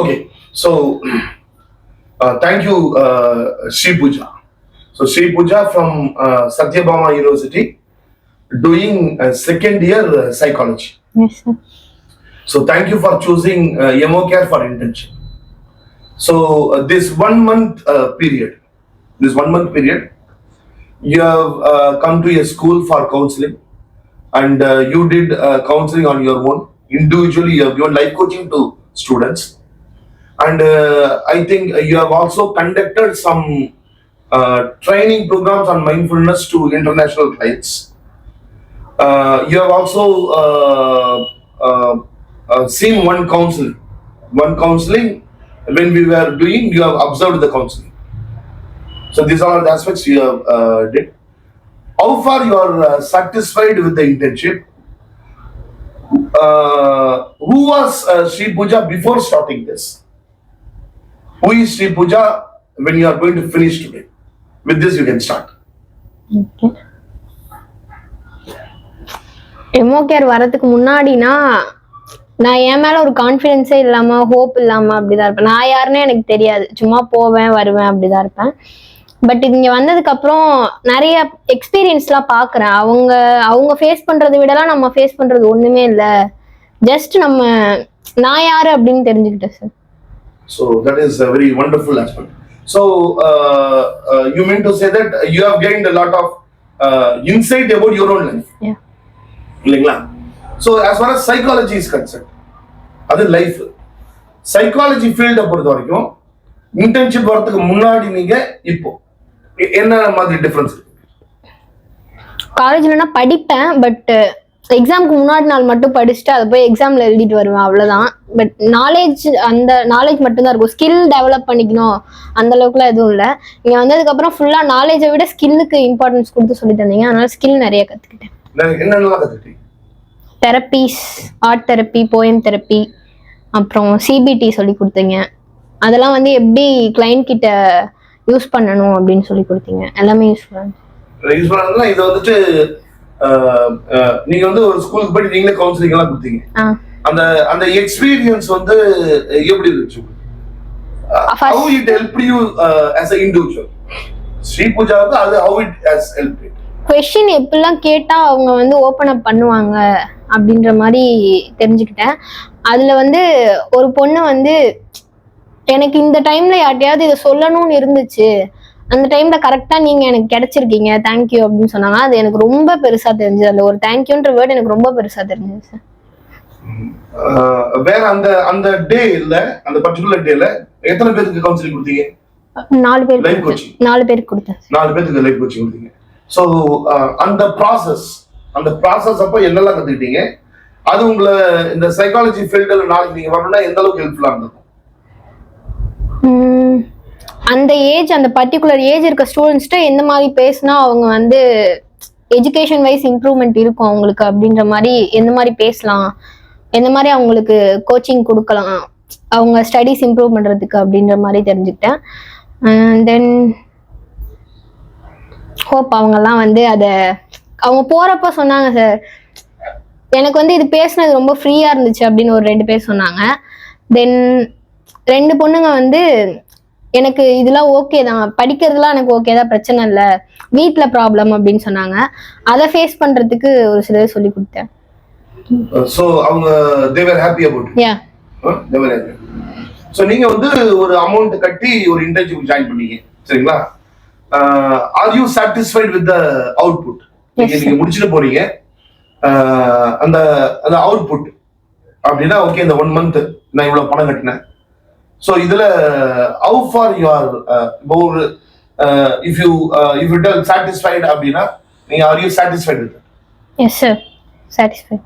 Okay, so thank you, Sri Pooja. So Sri Pooja from Satyabama University, doing second year psychology. Yes, sir. So thank you for choosing MOCare for internship. So this 1 month period, you have come to a school for counseling, and you did counseling on your own. Individually, you have given life coaching to students, and I think you have also conducted some training programs on mindfulness to international clients. You have also seen one counseling when we were doing. You have observed the counseling. So these are the aspects you have did. How far you are satisfied with the internship? Who was Sri Pooja before starting this? Who is Sri Pooja when you are going to finish today? With this, you can start. Okay. எமோகேர் வரதுக்கு முன்னாடினா நான் என் மேல ஒரு கான்ஃபிடென்ஸே இல்லாம hope இல்லாம அப்படிதான் இருப்பேன். நான் யாருன்னே எனக்கு தெரியாது, சும்மா போவேன் வருவேன் அப்படிதான் இருப்பேன். பட் இங்க வந்ததுக்கு அப்புறம் நிறைய எக்ஸ்பீரியன்ஸ்லாம் பாக்குறேன். அவங்க ஃபேஸ் பண்றதை விடலாம் நம்ம ஃபேஸ் பண்றது ஒண்ணுமே இல்லை. ஜஸ்ட் நான் யாரு அப்படின்னு தெரிஞ்சுக்கிட்டேன் sir. So that is a very wonderful aspect. So you mean to say that you have gained a lot of insight about your own life. Yeah. இல்லைங்களா? So as far as psychology is concerned, அது life. Psychology ஃபீல்டை பொறுத்த வரைக்கும் internship வரதுக்கு முன்னாடி நீங்க இப்போ என்ன மாதிரி டிஃபரன்ஸ் இருக்கு? காலேஜ்ல நான் படிப்பேன், பட் எக்ஸாமுக்கு முன்னாடி நாள் மட்டும் படிச்சுட்டு அதை போய் எக்ஸாம்ல எழுதிட்டு வருவேன், அவ்வளவுதான். பட் அந்த நாலேஜ் மட்டும்தான் இருக்கும். ஸ்கில் டெவலப் பண்ணிக்கணும் அந்த அளவுக்குலாம் எதுவும் இல்லை. நீங்க வந்ததுக்கு அப்புறம் ஃபுல்லா நாலேஜை விட ஸ்கில்லுக்கு இம்பார்ட்டன்ஸ் கொடுத்து சொல்லி தந்தீங்க. அதனால ஸ்கில் நிறைய கத்துக்கிட்டேன். என்னென்னலாம் கத்துக்கிட்டீங்க? Therapies, art therapy, poem therapy, அப்புறம் சிபிடி சொல்லி கொடுத்தீங்க. அதெல்லாம் எப்படி கிளைண்ட் கிட்ட யூஸ் பண்ணணும் அப்படின்னு சொல்லி கொடுத்தீங்க. எல்லாமே யூஸ்ஃபுல்லா இது வந்துட்டு நீங்க ஒரு ஸ்கூலுக்கு போய் நீங்களே கவுன்சிலிங் எல்லாம் கொடுத்தீங்க. அந்த எக்ஸ்பீரியன்ஸ் எப்படி இருந்துச்சு? How it helped you as an individual? Sri பூஜாவுக்கு அது how it has helped you? Question எப்பெல்லாம் கேட்டா அவங்க ஓபன் அப் பண்ணுவாங்க அப்படின்ற மாதிரி தெரிஞ்சுக்கிட்டேன். அதுல ஒரு பொண்ணு எனக்கு இந்த டைம்ல யார்ட்டையாவது இதை சொல்லணும்னு இருந்துச்சு, அந்த டைம்ல கரெக்டா நீங்க எனக்கு கிடைச்சிருக்கீங்க, தேங்க்யூ அப்படின்னு சொன்னாங்க. அது எனக்கு ரொம்ப பெருசா தெரிஞ்சது. அந்த ஒரு தேங்க்யூன்ற வேர்ட் எனக்கு ரொம்ப பெருசா தெரிஞ்சது சார். வேற அந்த டே இல்ல, அந்த பர்టిక్యులர் டேல எத்தனை பேருக்கு கவுன்சிலிங் கொடுத்தீங்க? 4 பேருக்கு. லைவ் கோச்சிங் 4 பேருக்கு கொடுத்தேன். 4 பேருக்கு லைவ் கோச்சிங் கொடுத்தீங்க. சோ அந்த process அப்ப என்னெல்லாம் கத்துக்கிட்டீங்க? அது உங்களை இந்த சைக்காலஜி ஃபீல்ட்ல நாளைக்கு நீங்க வரணும்னா எந்த அளவுக்கு ஹெல்ப்ஃபுல்லா இருந்தது? அந்த ஏஜ், அந்த பர்டிகுலர் ஏஜ் இருக்க ஸ்டூடெண்ட்ஸ்ட்ட எந்த மாதிரி பேசினா அவங்க எஜுகேஷன் வைஸ் இம்ப்ரூவ்மெண்ட் இருக்கும் அவங்களுக்கு அப்படின்ற மாதிரி எந்த மாதிரி பேசலாம், எந்த மாதிரி அவங்களுக்கு கோச்சிங் கொடுக்கலாம், அவங்க ஸ்டடீஸ் இம்ப்ரூவ் பண்றதுக்கு அப்படின்ற மாதிரி தெரிஞ்சுக்கிட்டேன். தென் ஹோப் அவங்கெல்லாம் அதை அவங்க போறப்ப சொன்னாங்க, சார் எனக்கு இது பேசுனது ரொம்ப ஃப்ரீயா இருந்துச்சு அப்படின்னு ஒரு 2 பேர் சொன்னாங்க. தென் 2 பொண்ணுங்க எனக்கு இதெல்லாம் ஓகே தான், படிக்கிறதுலாம் எனக்கு ஓகே தான், பிரச்சனை இல்லை, வீட்ல ப்ராப்ளம் அப்படின்னு சொன்னாங்க. அதை ஃபேஸ் பண்றதுக்கு ஒரு சிலர் சொல்லி கொடுத்தேன். So அவங்க they were happy about it. Yeah. They were happy. So நீங்க ஒரு அமௌண்ட் கட்டி ஒரு இன்டர்ன்ஷிப் ஜாயின் பண்ணீங்க, சரிங்களா? Are you satisfied with the output? நீங்க முடிச்சிட்டு போறீங்க, அந்த அவுட்புட் அப்படின்னா ஓகே, இந்த 1 month நான் இவ்வளவு பணம் கட்டினேன். So இதுல how far you are if you tell satisfied அப்படின்னா நீங்க are you satisfied with it? Yes sir, satisfied.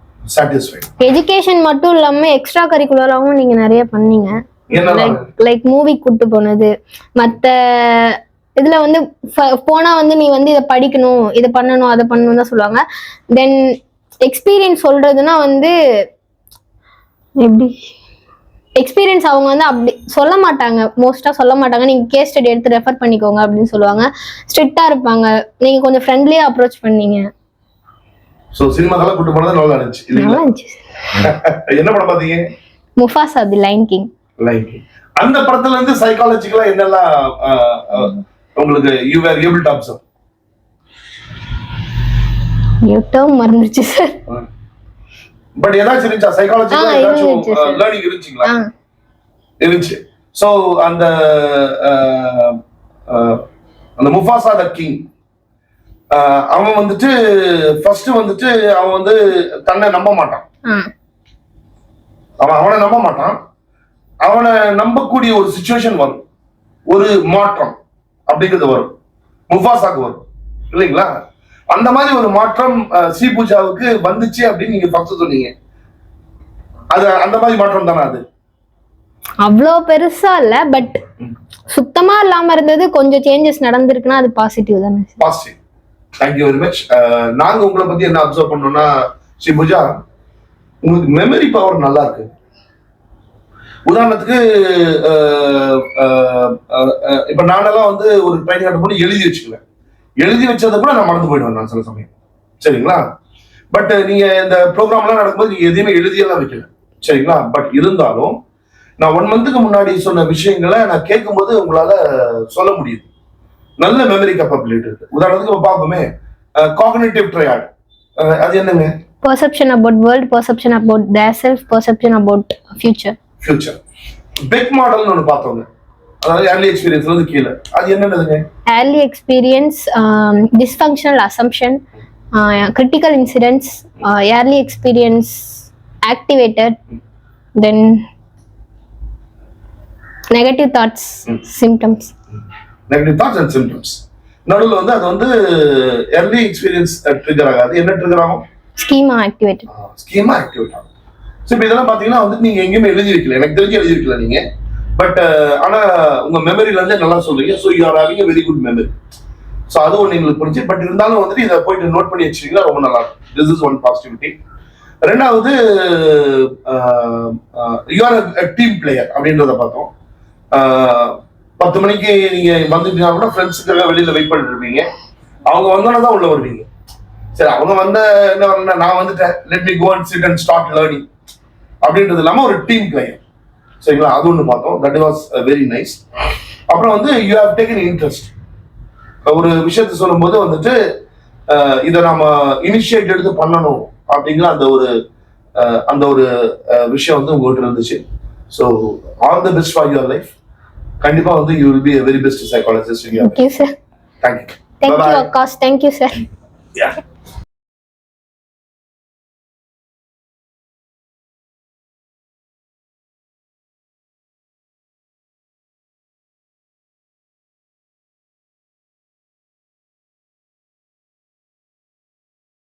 Education மட்டும் இல்லாம எக்ஸ்ட்ரா கரிக்குலராவும் நீங்க நிறைய பண்ணீங்க. லைக் மூவி கூட்டு போனது, மத்த இதுல போனா நீ இதை படிக்கணும், இதை பண்ணணும், அதை பண்ணணும் தான் சொல்லுவாங்க. தென் எக்ஸ்பீரியன்ஸ் சொல்றதுன்னா எப்படி எக்ஸ்பீரியன்ஸ் அவங்க அப்படி சொல்ல மாட்டாங்க, மோஸ்டா சொல்ல மாட்டாங்க. நீங்க கேஸ் ஸ்டடி எடுத்து ரெஃபர் பண்ணிக்கோங்க அப்படின்னு சொல்லுவாங்க. ஸ்ட்ரிக்ட்டா இருப்பாங்க. நீங்க கொஞ்சம் ஃப்ரெண்ட்லியா அப்ரோச் பண்ணீங்க. சோ சினிமாக்கெல்லாம் கூட்டி போனது நல்லா இருந்துச்சு இல்லையா? நல்லா இருந்துச்சு. என்ன படம் பாத்தீங்க? Mufasa the lion king. Like அந்த படத்துல இருந்து சைக்காலஜிக்கலா என்னெல்லாம் உங்களுக்கு you were able to observe? YouTube மறந்துச்சு சார். பட் ஏதாச்சும் இருந்துச்சா சைக்காலஜிக்கலா ஏதாச்சும் லேர்னிங் இருந்துச்சுங்களா? இருந்துச்சு. சோ அந்த அந்த முஃபாசா த கிங் அவன் வந்துட்டு ஃபர்ஸ்ட் வந்துட்டு அவன் வந்து தன்னை நம்ப மாட்டான். அவனை நம்ப மாட்டான். அவனை நம்பக்கூடிய ஒரு சிச்சுவேஷன் வரும், ஒரு மாற்றம் அப்படிங்கிறது வரும், முஃபாசாக்கு வரும் இல்லைங்களா? அந்த மாதிரி ஒரு மாற்றம் ஸ்ரீ பூஜாவுக்கு வந்துச்சு அப்படின்னு நீங்க ஃபர்ஸ்ட் சொன்னீங்க. அது அந்த மாதிரி மாற்றம் தானே? அது அவ்வளோ பெருசா இல்ல, பட் சுத்தமா இல்லாம இருந்தது, கொஞ்சம் சேஞ்சஸ் நடந்திருக்குன்னா அது பாசிட்டிவ் தானே. பாசிட்டிவ். Thank you very much. நாங்க உங்களை பத்தி என்ன அப்சர்வ் பண்ணோம்னா, ஸ்ரீ பூஜா உங்களுக்கு மெமரி பவர் நல்லா இருக்கு. உதாரணத்துக்கு இப்ப நானெல்லாம் வந்து ஒரு ட்ரைனிங் அட்டன் பண்ணி எழுதி வச்சுக்குவேன். எழுதி வச்சதை கூட நான் மறந்து போயிடுவேன் நான் சில சமயம், சரிங்களா? பட் நீங்க இந்த ப்ரோக்ராம்லாம் நடக்கும்போது நீங்க எதையுமே எழுதியெல்லாம் வைக்கல, சரிங்களா? பட் இருந்தாலும் நான் 1 மந்த்துக்கு முன்னாடி சொன்ன விஷயங்களை நான் கேட்கும்போது உங்களால சொல்ல முடியுது. நல்ல மெமரி கேப்பபிலிட்டி இருக்கு. உதாரணத்துக்கு இப்ப பார்ப்போமே, காக்னிட்டிவ் ட்ரையாட். அது என்னங்க? perception about world, perception about their self, perception about future. பெக் மாடல்னு ஒன்று பார்த்தோங்க, அதாவது ஏர்லி எக்ஸ்பீரியன்ஸ்ல இருந்து கீழே. அது என்னதுங்க? early experience, dysfunctional assumption, critical incidents, early experience activated, then negative thoughts, symptoms. Negative thoughts and symptoms. நடுவில் வந்து அது வந்து early experience ட்ரிகர் ஆகாது. என்ன ட்ரிகர் ஆகும்? schema activated. ஸ்கீமா ஆக்டிவேட் ஆகும். ஸோ இப்போ இதெல்லாம் பார்த்தீங்கன்னா வந்து நீங்க எங்கேயுமே எழுதி வைக்கல, எனக்கு தெரிஞ்சு எழுதி வைக்கல நீங்க. பட் ஆனா உங்க மெமரியில இருந்தே நல்லா சொல்றீங்க. So you are having a very good memory. So அது ஒன்று எங்களுக்கு புரிஞ்சு. பட் இருந்தாலும் வந்துட்டு இதை போயிட்டு நோட் பண்ணி வச்சிருக்கீங்களா, ரொம்ப நல்லா இருக்கும். This is one positivity. ரெண்டாவது, யூ ஆர் டீம் பிளேயர் அப்படின்றத பார்த்தோம். 10 மணிக்கு நீங்க வந்துட்டீங்கன்னா கூட ஃப்ரெண்ட்ஸுக்காக வெளியில வெயிட் பண்ணிட்டு இருப்பீங்க. அவங்க வந்தோன்னா தான் உள்ள வருவீங்க. சரி, அவங்க வந்த என்ன வரல, நான் வந்துட்டேன், let me go and sit and start learning அப்படின்றது இல்லாம ஒரு டீம் பிளேயர், சரிங்களா? அது ஒன்று பார்த்தோம். That was very nice. அப்புறம் வந்து யூ ஹேவ் டேக்கன் இன்ட்ரெஸ்ட். ஒரு விஷயத்த சொல்லும் போது வந்துட்டு இதை நாம இனிஷியேட் எடுத்து பண்ணணும் அப்படிங்கிற அந்த ஒரு விஷயம் வந்து உங்ககிட்ட இருந்துச்சு. So all the best for your life. கண்டிப்பா வந்து you will be a very best psychologist in your life. Thank you, sir. Thank you. Thank you, Akash. Thank you, sir. Yeah.